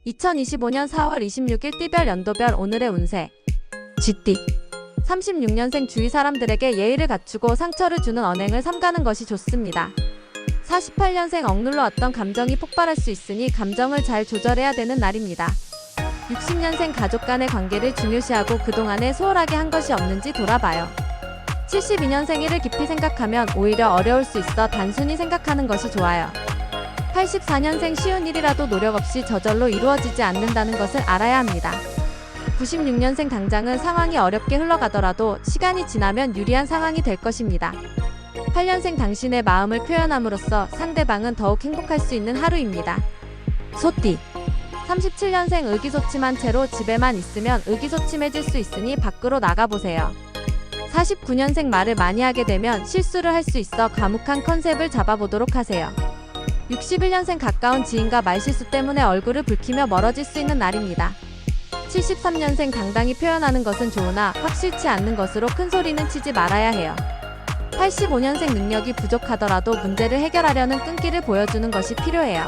2025년 4월 26일 띠별 연도별 오늘의 운세. 쥐띠. 36년생 주위 사람들에게 예의를 갖추고 상처를 주는 언행을 삼가는 것이 좋습니다. 48년생 억눌러 왔던 감정이 폭발할 수 있으니 감정을 잘 조절해야 되는 날입니다. 60년생 가족 간의 관계를 중요시하고 그동안에 소홀하게 한 것이 없는지 돌아봐요. 72년생 일을 깊이 생각하면 오히려 어려울 수 있어 단순히 생각하는 것이 좋아요. 84년생 쉬운 일이라도 노력 없이 저절로 이루어지지 않는다는 것을 알아야 합니다. 96년생 당장은 상황이 어렵게 흘러가더라도 시간이 지나면 유리한 상황이 될 것입니다. 8년생 당신의 마음을 표현함으로써 상대방은 더욱 행복할 수 있는 하루입니다. 소띠. 37년생 의기소침한 채로 집에만 있으면 의기소침해질 수 있으니 밖으로 나가보세요. 49년생 말을 많이 하게 되면 실수를 할 수 있어 과묵한 컨셉을 잡아보도록 하세요. 61년생 가까운 지인과 말실수 때문에 얼굴을 붉히며 멀어질 수 있는 날입니다. 73년생 당당히 표현하는 것은 좋으나 확실치 않는 것으로 큰 소리는 치지 말아야 해요. 85년생 능력이 부족하더라도 문제를 해결하려는 끈기를 보여주는 것이 필요해요.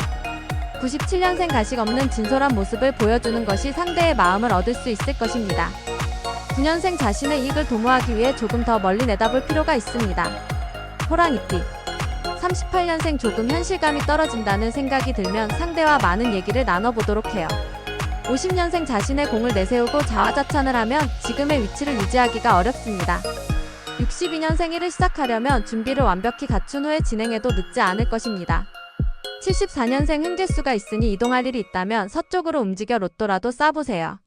97년생 가식 없는 진솔한 모습을 보여주는 것이 상대의 마음을 얻을 수 있을 것입니다. 9년생 자신의 이익을 도모하기 위해 조금 더 멀리 내다볼 필요가 있습니다. 호랑이띠. 38년생 조금 현실감이 떨어진다는 생각이 들면 상대와 많은 얘기를 나눠보도록 해요. 50년생 자신의 공을 내세우고 자화자찬을 하면 지금의 위치를 유지하기가 어렵습니다. 62년생 일을 시작하려면 준비를 완벽히 갖춘 후에 진행해도 늦지 않을 것입니다. 74년생 흥재수가 있으니 이동할 일이 있다면 서쪽으로 움직여 로또라도 싸보세요.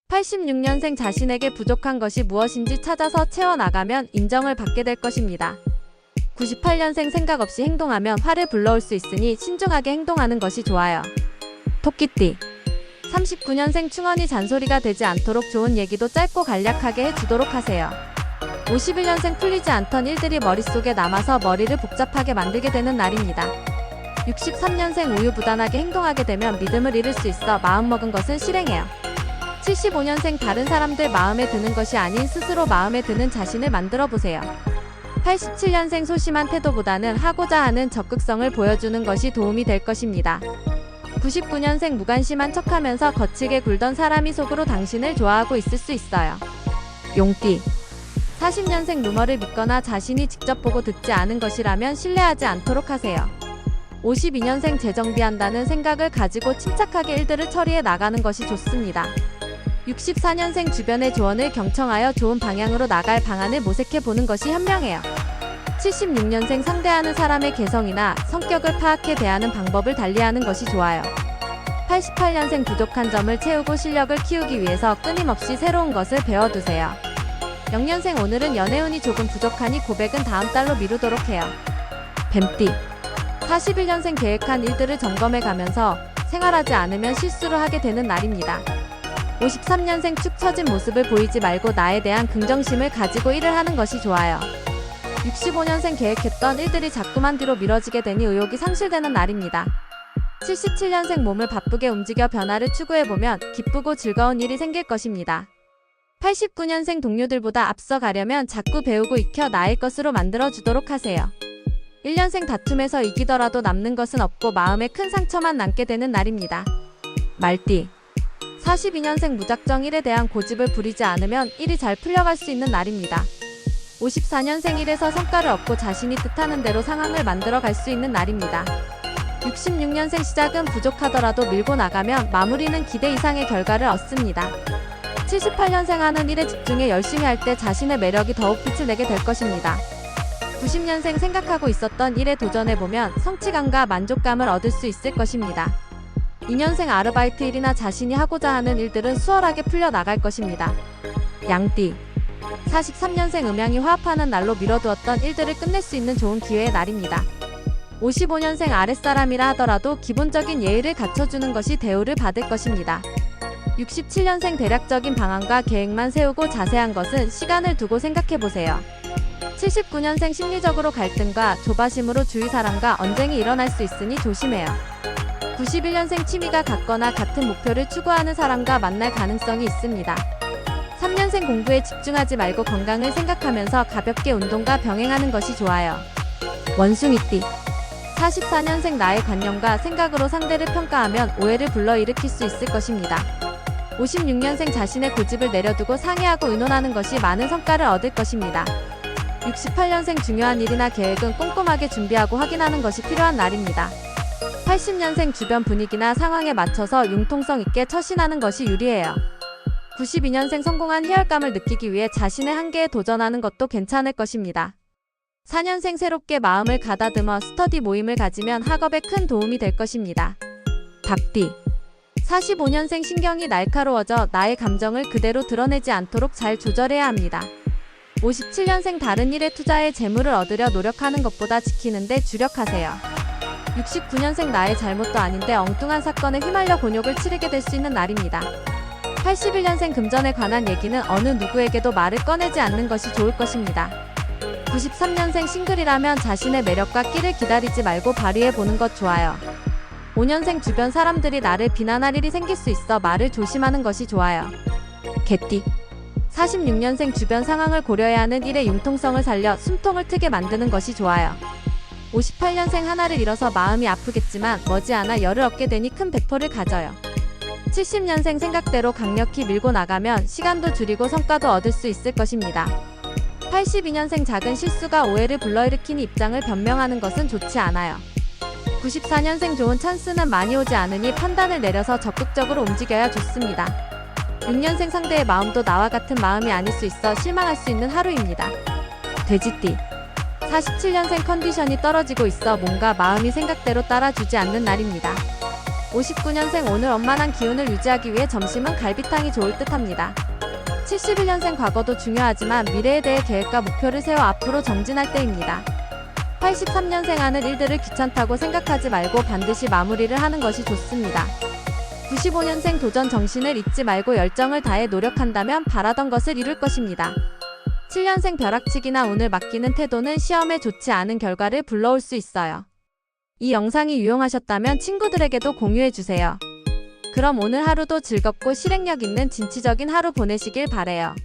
86년생 자신에게 부족한 것이 무엇인지 찾아서 채워나가면 인정을 받게 될 것입니다. 98년생 생각 없이 행동하면 화를 불러올 수 있으니 신중하게 행동하는 것이 좋아요. 토끼띠. 39년생 충언이 잔소리가 되지 않도록 좋은 얘기도 짧고 간략하게 해주도록 하세요. 51년생 풀리지 않던 일들이 머릿속에 남아서 머리를 복잡하게 만들게 되는 날입니다. 63년생 우유부단하게 행동하게 되면 믿음을 잃을 수 있어 마음먹은 것은 실행해요. 75년생 다른 사람들 마음에 드는 것이 아닌 스스로 마음에 드는 자신을 만들어 보세요. 87년생 소심한 태도보다는 하고자 하는 적극성을 보여주는 것이 도움이 될 것입니다. 99년생 무관심한 척하면서 거칠게 굴던 사람이 속으로 당신을 좋아하고 있을 수 있어요. 용띠. 40년생 루머를 믿거나 자신이 직접 보고 듣지 않은 것이라면 신뢰하지 않도록 하세요. 52년생 재정비한다는 생각을 가지고 침착하게 일들을 처리해 나가는 것이 좋습니다. 64년생 주변의 조언을 경청하여 좋은 방향으로 나갈 방안을 모색해 보는 것이 현명해요. 76년생 상대하는 사람의 개성이나 성격을 파악해 대하는 방법을 달리하는 것이 좋아요. 88년생 부족한 점을 채우고 실력을 키우기 위해서 끊임없이 새로운 것을 배워두세요. 0년생 오늘은 연애운이 조금 부족하니 고백은 다음 달로 미루도록 해요. 뱀띠. 41년생 계획한 일들을 점검해 가면서 생활하지 않으면 실수를 하게 되는 날입니다. 53년생 축 처진 모습을 보이지 말고 나에 대한 긍정심을 가지고 일을 하는 것이 좋아요. 65년생 계획했던 일들이 자꾸만 뒤로 미뤄지게 되니 의욕이 상실되는 날입니다. 77년생 몸을 바쁘게 움직여 변화를 추구해보면 기쁘고 즐거운 일이 생길 것입니다. 89년생 동료들보다 앞서 가려면 자꾸 배우고 익혀 나의 것으로 만들어주도록 하세요. 1년생 다툼에서 이기더라도 남는 것은 없고 마음에 큰 상처만 남게 되는 날입니다. 말띠. 42년생 무작정 일에 대한 고집을 부리지 않으면 일이 잘 풀려갈 수 있는 날입니다. 54년생 일에서 성과를 얻고 자신이 뜻하는 대로 상황을 만들어 갈 수 있는 날입니다. 66년생 시작은 부족하더라도 밀고 나가면 마무리는 기대 이상의 결과를 얻습니다. 78년생 하는 일에 집중해 열심히 할 때 자신의 매력이 더욱 빛을 내게 될 것입니다. 90년생 생각하고 있었던 일에 도전해보면 성취감과 만족감을 얻을 수 있을 것입니다. 2년생 아르바이트 일이나 자신이 하고자 하는 일들은 수월하게 풀려나갈 것입니다. 양띠. 43년생 음양이 화합하는 날로 미뤄두었던 일들을 끝낼 수 있는 좋은 기회의 날입니다. 55년생 아랫사람이라 하더라도 기본적인 예의를 갖춰주는 것이 대우를 받을 것입니다. 67년생 대략적인 방안과 계획만 세우고 자세한 것은 시간을 두고 생각해보세요. 79년생 심리적으로 갈등과 조바심으로 주위 사람과 언쟁이 일어날 수 있으니 조심해요. 91년생 취미가 같거나 같은 목표를 추구하는 사람과 만날 가능성이 있습니다. 3년생 공부에 집중하지 말고 건강을 생각하면서 가볍게 운동과 병행하는 것이 좋아요. 원숭이띠. 44년생 나의 관념과 생각으로 상대를 평가하면 오해를 불러일으킬 수 있을 것입니다. 56년생 자신의 고집을 내려두고 상의하고 의논하는 것이 많은 성과를 얻을 것입니다. 68년생 중요한 일이나 계획은 꼼꼼하게 준비하고 확인하는 것이 필요한 날입니다. 80년생 주변 분위기나 상황에 맞춰서 융통성 있게 처신하는 것이 유리해요. 92년생 성공한 희열감을 느끼기 위해 자신의 한계에 도전하는 것도 괜찮을 것입니다. 4년생 새롭게 마음을 가다듬어 스터디 모임을 가지면 학업에 큰 도움이 될 것입니다. 답비 45년생 신경이 날카로워져 나의 감정을 그대로 드러내지 않도록 잘 조절해야 합니다. 57년생 다른 일에 투자해 재물을 얻으려 노력하는 것보다 지키는 데 주력하세요. 69년생 나의 잘못도 아닌데 엉뚱한 사건에 휘말려 곤욕을 치르게 될 수 있는 날입니다. 81년생 금전에 관한 얘기는 어느 누구에게도 말을 꺼내지 않는 것이 좋을 것입니다. 93년생 싱글이라면 자신의 매력과 끼를 기다리지 말고 발휘해보는 것 좋아요. 5년생 주변 사람들이 나를 비난할 일이 생길 수 있어 말을 조심하는 것이 좋아요. 개띠 46년생 주변 상황을 고려해야 하는 일의 융통성을 살려 숨통을 트게 만드는 것이 좋아요. 58년생 하나를 잃어서 마음이 아프겠지만 머지않아 열을 얻게 되니 큰 배포를 가져요. 70년생 생각대로 강력히 밀고 나가면 시간도 줄이고 성과도 얻을 수 있을 것입니다. 82년생 작은 실수가 오해를 불러일으키니 입장을 변명하는 것은 좋지 않아요. 94년생 좋은 찬스는 많이 오지 않으니 판단을 내려서 적극적으로 움직여야 좋습니다. 6년생 상대의 마음도 나와 같은 마음이 아닐 수 있어 실망할 수 있는 하루입니다. 돼지띠 47년생 컨디션이 떨어지고 있어 몸과 마음이 생각대로 따라주지 않는 날입니다. 59년생 오늘 원만한 기운을 유지하기 위해 점심은 갈비탕이 좋을 듯합니다. 71년생 과거도 중요하지만 미래에 대해 계획과 목표를 세워 앞으로 정진할 때입니다. 83년생 하는 일들을 귀찮다고 생각하지 말고 반드시 마무리를 하는 것이 좋습니다. 95년생 도전 정신을 잊지 말고 열정을 다해 노력한다면 바라던 것을 이룰 것입니다. 7년생 벼락치기나 운을 맡기는 태도는 시험에 좋지 않은 결과를 불러올 수 있어요. 이 영상이 유용하셨다면 친구들에게도 공유해주세요. 그럼 오늘 하루도 즐겁고 실행력 있는 진취적인 하루 보내시길 바래요.